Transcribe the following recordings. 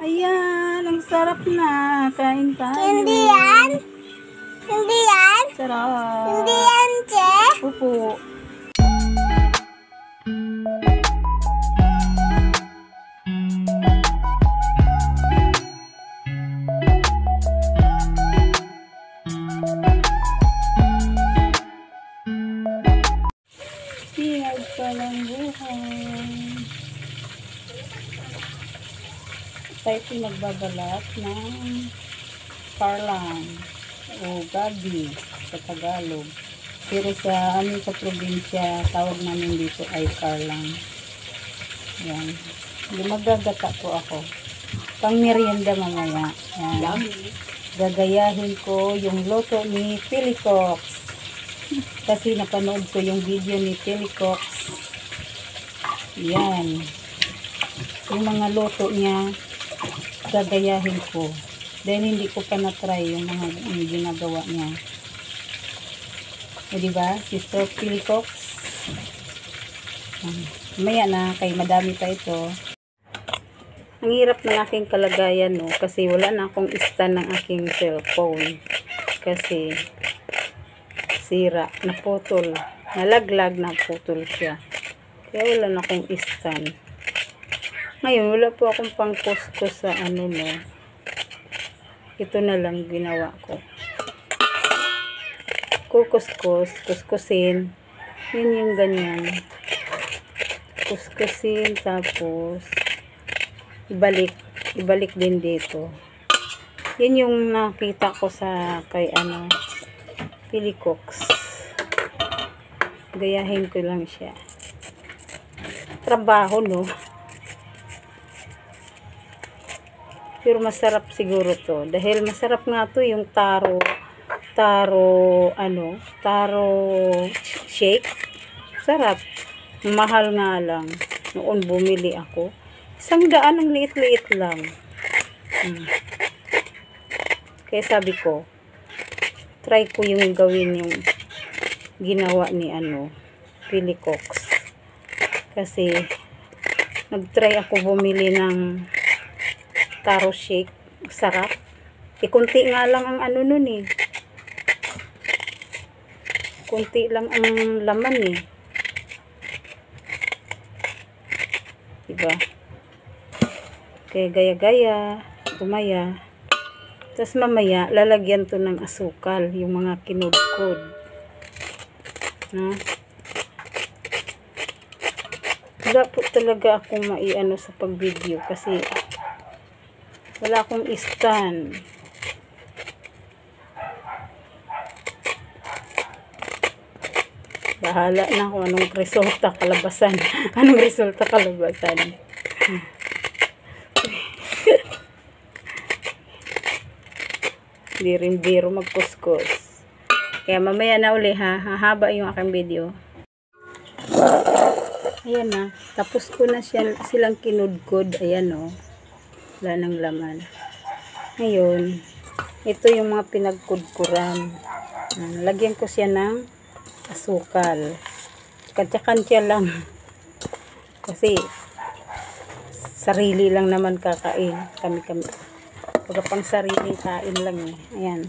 Ayan, ang sarap na. Kain tayo. Hindi yan? Hindi yan? Sarap. Hindi yan, Che? Opo. Siyag pa ng buhay. Tayo po nagbabalat ng carlang o gabi sa Tagalog. Pero sa amin sa probinsya, tawag namin dito ay carlang. Yan. Magagata po ako. Pang merienda mamaya. Yan. Gagayahin ko yung luto ni Pilicox. Kasi napanood ko yung video ni Pilicox. Yan. Yung mga luto niya, gagayahin ko. Dahil hindi ko pa na-try yung mga ginagawa niya. O diba, Sister Pilicox? Maya na, kay madami pa ito. Ang hirap ng aking kalagayan, no? Kasi wala na akong stand ng aking cellphone. Kasi sira, naputol. Nalaglag, naputol siya. Kaya wala na akong stand. Ngayon, wala po akong pang-kuskus sa ano, no. Ito na lang ginawa ko. Kuskusin. Yun yung ganyan. Kuskusin, tapos ibalik din dito. Yun yung nakita ko sa kay ano, Pilicox. Gayahin ko lang siya. Trabaho, no. Pero masarap siguro to. Dahil masarap nga to yung taro shake. Sarap. Mahal nga lang. Noon bumili ako. 100 ang liit-liit lang. Kaya sabi ko, try ko yung gawin yung ginawa ni Pilicox. Kasi nag-try ako bumili ng taro shake. Sarap. Kunti nga lang ang nun eh. Kunti lang ang laman eh. Diba? Kaya gaya-gaya, tumaya. Tapos mamaya, lalagyan to ng asukal, yung mga kinudkod. Wala po talaga akong maiano sa pag-video kasi wala akong stand. Bahala na kung anong resulta kalabasan. Anong resulta kalabasan. Hindi rin biro magkuskus. Kaya mamaya na uli ha. Hahaba yung aking video. Ayan na. Tapos ko na silang kinudkod. Ayan o. Wala nang laman. Ngayon, ito yung mga pinagkudkuran. Lagyan ko siya ng asukal. Kantya-kantya lang. Kasi sarili lang naman kakain. Kami. Pagka pang sariling kain lang eh. Ayan.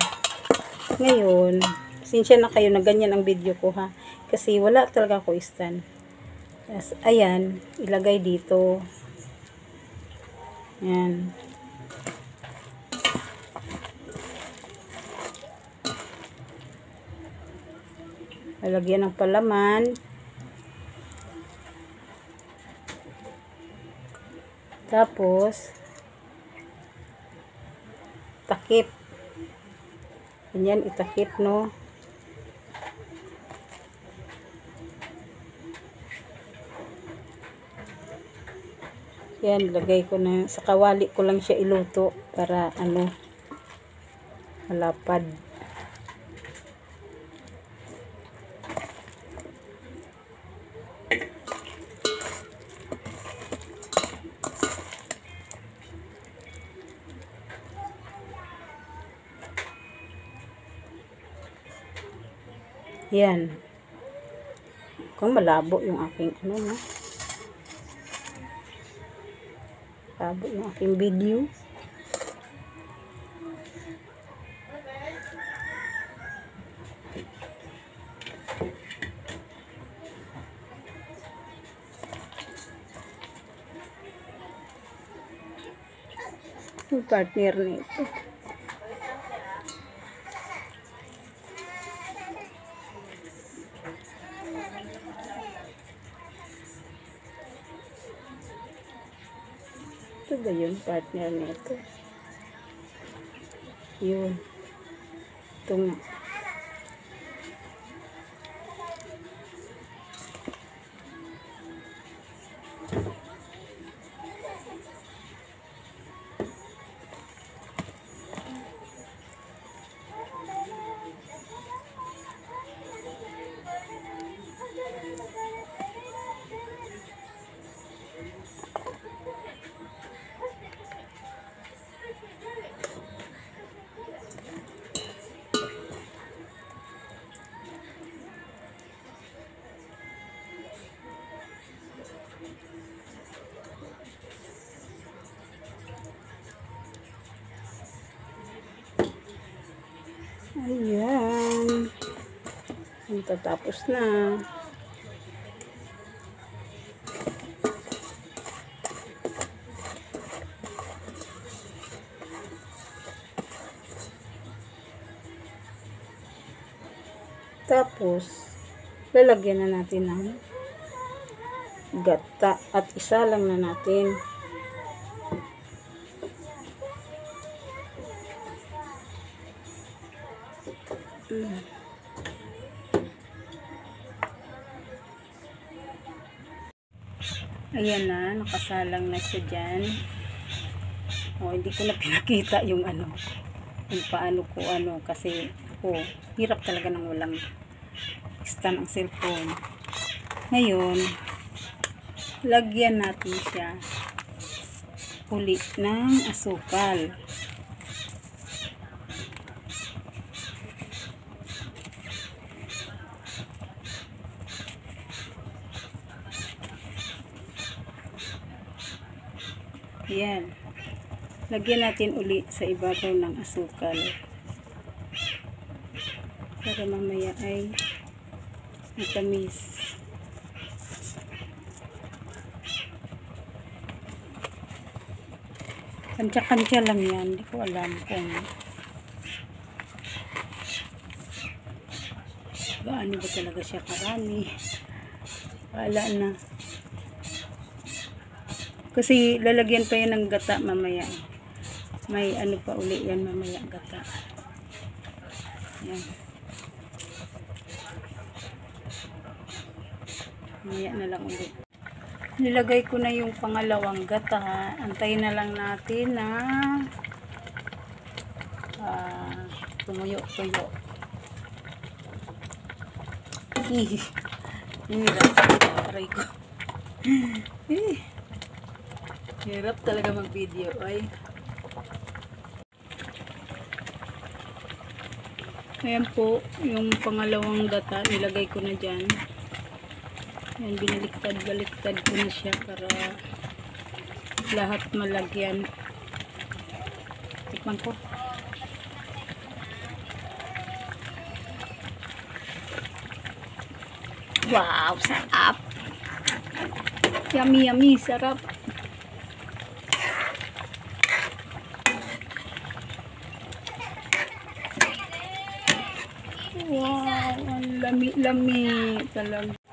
Ngayon, sinsya na kayo na ganyan ang video ko ha. Kasi wala talaga ako stand. Ayan, ilagay dito. Ayan. Lalagyan ng palaman. Tapos takip. Ganyan, itakip, no? Yan, lagay ko na sa kawali ko lang siya iluto para malapad. Yan. Kung malabo yung aking no? Malabo yung aking video. Yung partner nito. Ito ba yun, partner nito? Yun. Ito nga. Ayan. Tatapos na. Tapos, lalagyan na natin ng gata at isa lang na natin. Ayan na, nakasalang na siya dyan. O, hindi ko na pinakita yung ano, kung paano ko ano, kasi ako, hirap talaga ng walang stand ang cellphone. Ngayon, lagyan natin siya uli ng asukal. Ayan. Lagyan natin uli sa ibabaw ng asukal. Para mamaya ay matamis. Kantsa-kantsa lang yan. Hindi ko alam kung gaano ba talaga siya karami. Wala na. Kasi lalagyan pa yan ng gata mamaya. May ano pa uli yan mamaya, gata. Yan. Mamaya na lang ulit. Nilagay ko na yung pangalawang gata. Antayin na lang natin na tumuyo-tuyo. Aray ko. Hirap talaga mag-video, ay. Ayan po, yung pangalawang gata, nilagay ko na dyan. Ayan, binaliktad-baliktad ko na siya para lahat malagyan. Tikman ko. Wow, sarap! Yummy, yummy, sarap! Wow, ang lami-lami talaga.